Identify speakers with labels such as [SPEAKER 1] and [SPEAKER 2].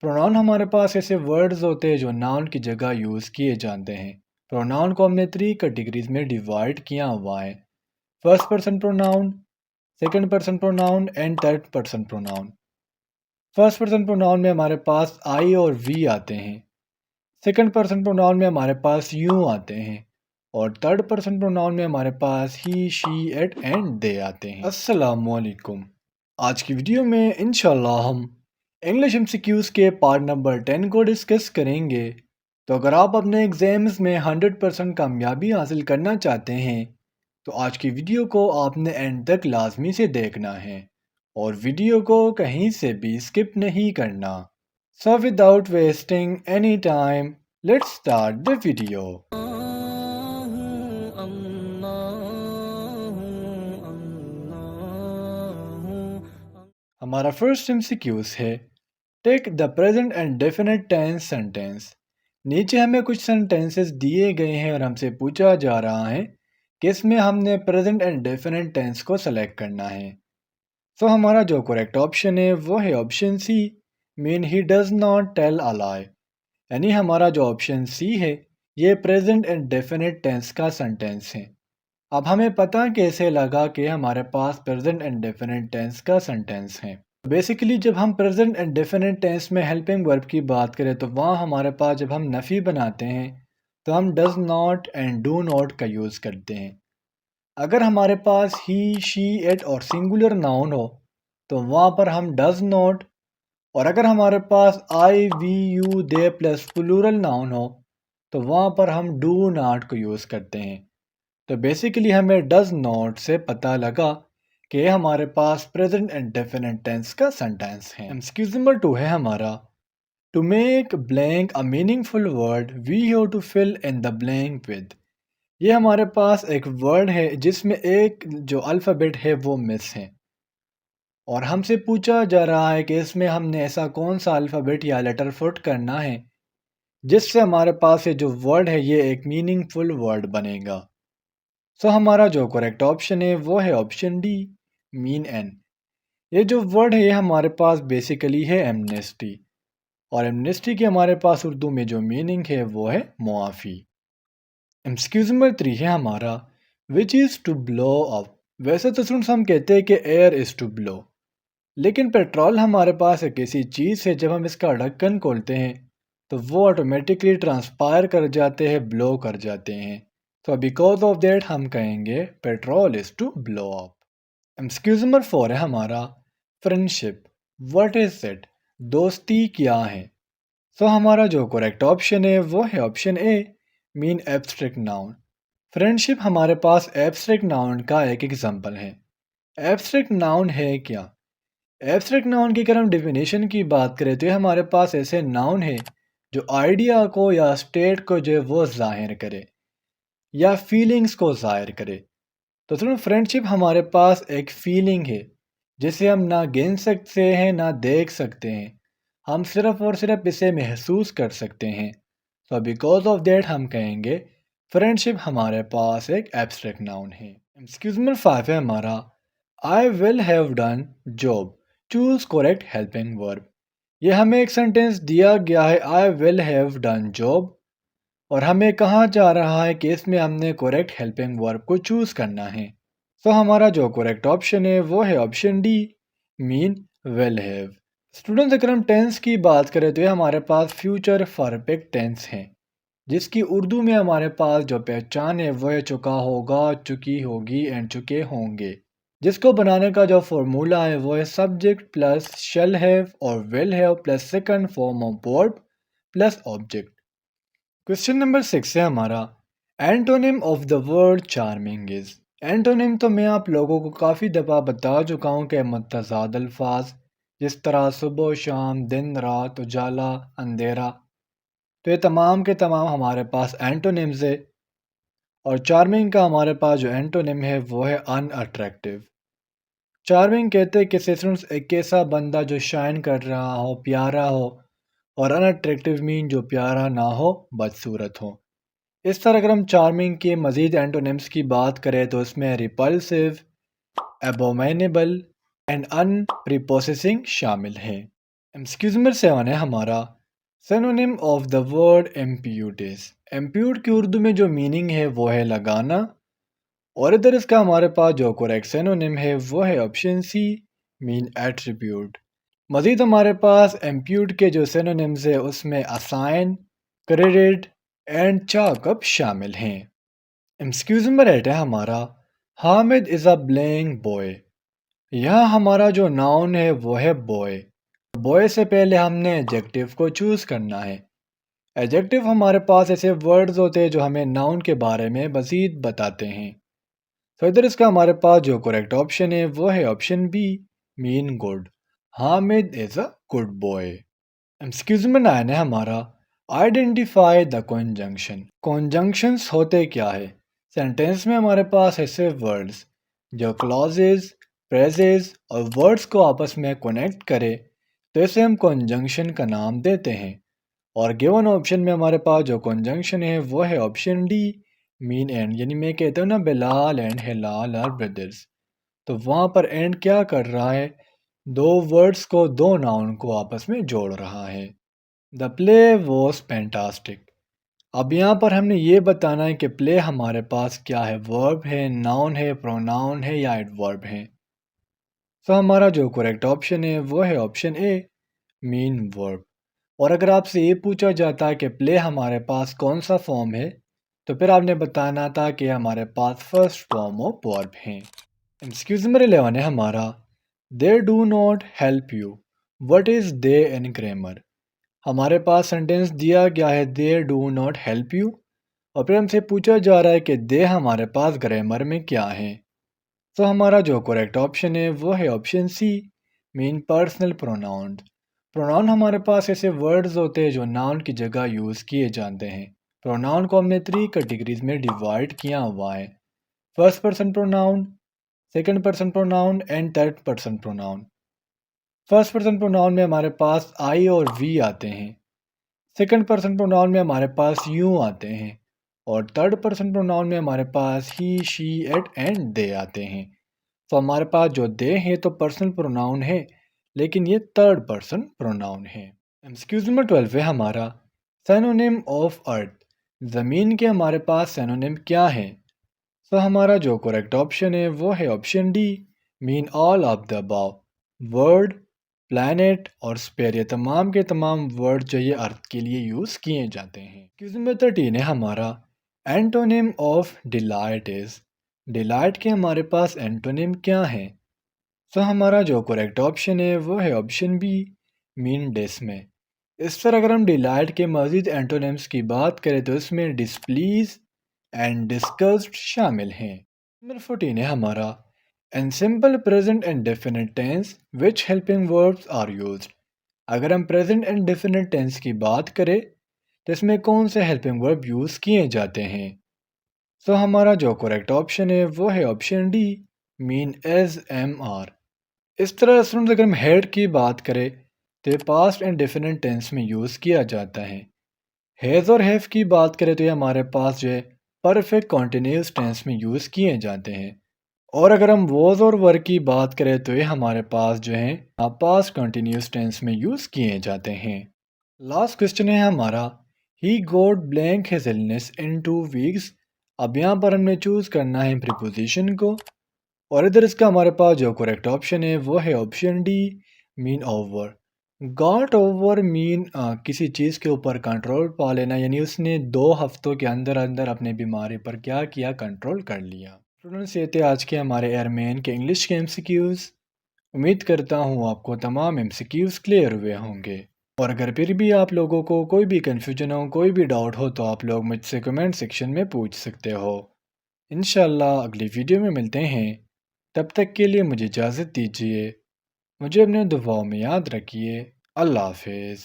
[SPEAKER 1] Pronoun हमारे पास ऐसे वर्ड्स होते हैं जो नाउन की जगह यूज़ किए जाते हैं। प्रोनाउन को हमने 3 कैटेगरीज में डिवाइड किया हुआ है। First person pronoun, second person pronoun and third person pronoun. First person pronoun में हमारे पास आई और वी आते हैं। सेकंड पर्सन प्रोनाउन में हमारे पास यू आते हैं। और थर्ड पर्सन प्रोनाउन में हमारे पास ही, शी, इट एंड दे आते हैं। अस्सलामुअलैकुम। आज की वीडियो में इंशाल्लाह हम इंग्लिश एमसीक्यूज़ के पार्ट नंबर 10 को डिस्कस करेंगे। तो अगर आप अपने एग्ज़ाम्स में 100% कामयाबी हासिल करना चाहते हैं तो आज की वीडियो को आपने एंड तक लाजमी से देखना है और वीडियो को कहीं से भी स्किप नहीं करना। So without wasting any time, let's start the video. हमारा फर्स्ट एमसीक्यूज़ है, take the present and definite tense sentence. नीचे हमें कुछ सेंटेंसेस दिए गए हैं और हमसे पूछा जा रहा है कि इसमें हमने प्रेजेंट एंड डेफिनेट टेंस को सेलेक्ट करना है। तो हमारा जो करेक्ट ऑप्शन है वो है option C, mean he does not tell a lie. यानी हमारा जो ऑप्शन सी है ये प्रेजेंट एंड डेफिनेट टेंस का सेंटेंस है। अब हमें पता कैसे लगा कि हमारे पास प्रेजेंट एंड डेफिनेट टेंस का सेंटेंस है। बेसिकली जब हम प्रेजेंट एंड डेफिनेट टेंस में हेल्पिंग वर्ब की बात करें तो वहाँ हमारे पास जब हम नफ़ी बनाते हैं तो हम does not and do not का यूज़ करते हैं। अगर हमारे पास ही, शी, इट और सिंगुलर नाउन हो तो वहाँ पर हम डज नॉट, और अगर हमारे पास I, we, you, they plus plural noun हो तो वहाँ पर हम डू नॉट को यूज़ करते हैं। तो बेसिकली हमें डज नॉट से पता लगा कि हमारे पास प्रेजेंट एंड डेफिनेट टेंस का सेंटेंस है। एक्सक्यूज नंबर 2 है हमारा, to make blank a meaningful word we have to fill in the blank with. ये हमारे पास एक वर्ड है जिसमें एक जो अल्फ़ाबेट है वो मिस है और हमसे पूछा जा रहा है कि इसमें हमने ऐसा कौन सा अल्फ़ाबेट या लेटर पुट करना है जिससे हमारे पास ये जो वर्ड है ये एक मीनिंगफुल वर्ड बनेगा। सो हमारा जो करेक्ट ऑप्शन है वो है ऑप्शन डी, मीन एन। ये जो वर्ड है ये हमारे पास बेसिकली है एमनेस्टी, और एमनेस्टी की हमारे पास उर्दू में जो मीनिंग है वो है मुआफ़ी। एक्सक्यूज नंबर 3 है हमारा, which is to blow up. वैसे तो स्टूडेंट्स हम कहते हैं कि एयर इज़ टू ब्लो, लेकिन पेट्रोल हमारे पास एक ऐसी चीज़ है जब हम इसका ढक्कन खोलते हैं तो वो ऑटोमेटिकली ट्रांसपायर कर जाते हैं, ब्लो कर जाते हैं। तो बिकॉज ऑफ दैट हम कहेंगे petrol is to blow up. Excuse number 4 है हमारा, फ्रेंडशिप, व्हाट इज इट। दोस्ती क्या है। सो हमारा जो करेक्ट ऑप्शन है वो है option A, mean abstract noun. Friendship हमारे पास एब्स्ट्रैक्ट नाउन का एक एग्जांपल है। एब्स्ट्रैक्ट नाउन है क्या। एब्स्ट्रैक्ट नाउन की अगर हम डेफिनेशन की बात करें तो ये हमारे पास ऐसे नाउन है जो आइडिया को या स्टेट को जो है वो जाहिर करे या फीलिंग्स को जाहिर करे। तो सुनो, फ्रेंडशिप हमारे पास एक फीलिंग है जिसे हम ना गिन सकते हैं ना देख सकते हैं, हम सिर्फ और सिर्फ इसे महसूस कर सकते हैं। तो बिकॉज ऑफ दैट हम कहेंगे फ्रेंडशिप हमारे पास एक एब्स्ट्रैक्ट नाउन है। एक्सक्यूज नंबर 5 है हमारा, I will have done job, choose correct helping verb. ये हमें एक सेंटेंस दिया गया है, I will have done job, और हमें कहा जा रहा है कि इसमें हमने करेक्ट हेल्पिंग वर्ब को चूज़ करना है। तो हमारा जो करेक्ट ऑप्शन है वो है option D, mean will have. Students अगर हम टेंस की बात करें तो ये हमारे पास फ्यूचर परफेक्ट टेंस है जिसकी उर्दू में हमारे पास जो पहचान है वो है चुका होगा, चुकी होगी एंड चुके होंगे। जिसको बनाने का जो फॉर्मूला है वो है सब्जेक्ट प्लस शैल हैव और will have plus second form of verb plus object. Question number 6 है हमारा, antonym of the word charming is. Antonym तो मैं आप लोगों को काफ़ी दफ़ा बता चुका हूँ कि मुतज़ाद अल्फाज जिस तरह सुबह शाम, दिन रात, उजाला, अंधेरा, तो ये तमाम के तमाम हमारे पास एंटोनिम्स है। और चार्मिंग का हमारे पास जो एंटोनिम है वो है अनअट्रैक्टिव। चार्मिंग कहते हैं किसी एक ऐसा बंदा जो शाइन कर रहा हो, प्यारा हो, और अनअट्रैक्टिव मीन जो प्यारा ना हो, बदसूरत हो। इस तरह अगर हम चार्मिंग के मज़ीद एंटोनिम्स की बात करें तो इसमें रिपल्सिव, एबोमिनेबल एंड अनप्रिपोसेसिंग शामिल हैं। एक्सक्यूज नंबर 7 है हमारा सिनोनिम ऑफ द वर्ड एम्प्यूटिस। एम्प्यूट की उर्दू में जो मीनिंग है वो है लगाना, और इधर इसका हमारे पास जो करेक्ट सिनोनिम है वो है ऑप्शन सी, मीन एट्रीब्यूट। मज़ीद हमारे पास एम्प्यूट के जो सिनोनिम्स है उसमें assign, credit and chalk up शामिल हैं। एक्सक्यूज नंबर 8 है हमारा Hamid is a blank boy. यहाँ हमारा जो नाउन है वो है बॉय। बॉय से पहले हमने एडजेक्टिव को चूज़ करना है। एडजेक्टिव हमारे पास ऐसे वर्ड्स होते हैं जो हमें नाउन के बारे में मज़ीद बताते हैं। तो इधर इसका हमारे पास जो करेक्ट ऑप्शन है वो है option B, mean good. Hamid is a good boy. Excuse में 9 है हमारा आइडेंटिफाई द कॉन्जंक्शन। कॉन्जंक्शंस होते क्या है? सेंटेंस में हमारे पास ऐसे वर्ड्स जो क्लॉजेज, फ्रेजेस और वर्ड्स को आपस में कनेक्ट करे तो इसे हम कॉन्जंक्शन का नाम देते हैं। और गिवन ऑप्शन में हमारे पास जो कॉन्जंक्शन है वो है ऑप्शन डी, मीन एंड। यानी मैं कहता हूँ ना Bilal and Hilal are brothers, तो वहाँ पर एंड क्या कर रहा है? दो वर्ड्स को, दो नाउन को आपस में जोड़ रहा है। The play was fantastic. अब यहाँ पर हमने ये बताना है कि प्ले हमारे पास क्या है? वर्ब है, नाउन है, प्रोनाउन है या एडवर्ब है? तो हमारा जो करेक्ट ऑप्शन है वो है ऑप्शन ए, मीन वर्ब। और अगर आपसे ये पूछा जाता है कि प्ले हमारे पास कौन सा फॉर्म है, तो फिर आपने बताना था कि हमारे पास फर्स्ट फॉर्म ऑफ वर्ब है। एक्सक्यूज नंबर 11 है हमारा they do not help you. What is they in grammar? हमारे पास सेंटेंस दिया गया है they do not help you, और फिर हमसे पूछा जा रहा है कि दे हमारे पास ग्रामर में क्या है। तो हमारा जो करेक्ट ऑप्शन है वो है option C, mean personal pronoun. Pronoun हमारे पास ऐसे वर्ड्स होते हैं जो नाउन की जगह यूज़ किए जाते हैं। प्रोनाउन को हमने 3 कैटेगरीज में डिवाइड किया हुआ है, first person pronoun, second person pronoun and third person pronoun. First person pronoun में हमारे पास आई और वी आते हैं, सेकंड पर्सन प्रोनाउन में हमारे पास यू आते हैं, और थर्ड पर्सन प्रोनाउन में हमारे पास ही, शी, इट एंड दे आते हैं। तो हमारे पास जो दे है तो पर्सनल प्रोनाउन है, लेकिन ये थर्ड पर्सन प्रोनाउन है। एक्सक्यूज नंबर 12 है हमारा सिनोनिम ऑफ अर्थ। ज़मीन के हमारे पास सिनोनिम क्या है? तो हमारा जो करेक्ट ऑप्शन है वो है option D, mean all of the above. Word, planet और स्पेयर, ये तमाम के तमाम वर्ड जो ये अर्थ के लिए यूज़ किए जाते हैं। क्वेश्चन नंबर 13 है हमारा antonym of delight is. Delight के हमारे पास एंटोनिम क्या है? तो हमारा जो करेक्ट ऑप्शन है वो है ऑप्शन बी, मीन डिसमे। इस पर अगर हम डिलाइट के मज़ीद एंटोनिम्स की बात करें तो इसमें डिसप्लीज एंड डिस्गस्ट शामिल हैं। नंबर 14 है हमारा in simple present and definite tense which helping verbs are used. अगर हम प्रेजेंट एंड डेफिनेट टेंस की बात करें तो इसमें कौन से हेल्पिंग वर्ब यूज़ किए जाते हैं? तो हमारा जो करेक्ट ऑप्शन है वो है option D, mean is am are. इस तरह स्टूडेंट्स अगर हम हेड की बात करें तो ये पास्ट एंड डेफिनेट टेंस में यूज़ किया जाता है। हैज़ और हैव की बात करें तो ये हमारे पास जो है परफेक्ट कॉन्टिन्यूस टेंस में यूज़ किए जाते हैं। और अगर हम वॉज और वर की बात करें तो ये हमारे पास जो है पास्ट कंटिन्यूस टेंस में यूज़ किए जाते हैं। लास्ट क्वेश्चन है हमारा he got blank his illness in 2 weeks. अब यहाँ पर हमने चूज़ करना है प्रीपोजिशन को, और इधर इसका हमारे पास जो करेक्ट ऑप्शन है वो है option D, mean over. Got over mean किसी चीज़ के ऊपर कंट्रोल पा लेना, यानी उसने 2 हफ्तों के अंदर अंदर अपने बीमारी पर क्या किया? कंट्रोल कर लिया। स्टूडेंट्स ये थे आज के हमारे एयरमैन के इंग्लिश के एमसीक्यूज़। उम्मीद करता हूँ आपको तमाम एमसीक्यूज़ क्लियर हुए होंगे। और अगर फिर भी आप लोगों को कोई भी कन्फ्यूजन हो, कोई भी डाउट हो तो आप लोग मुझसे कमेंट सेक्शन में पूछ सकते हो। इंशाल्लाह अगली वीडियो में मिलते हैं। तब तक के लिए मुझे इजाज़त दीजिए। मुझे अपने दुआओं में याद रखिए। अल्लाह हाफिज़।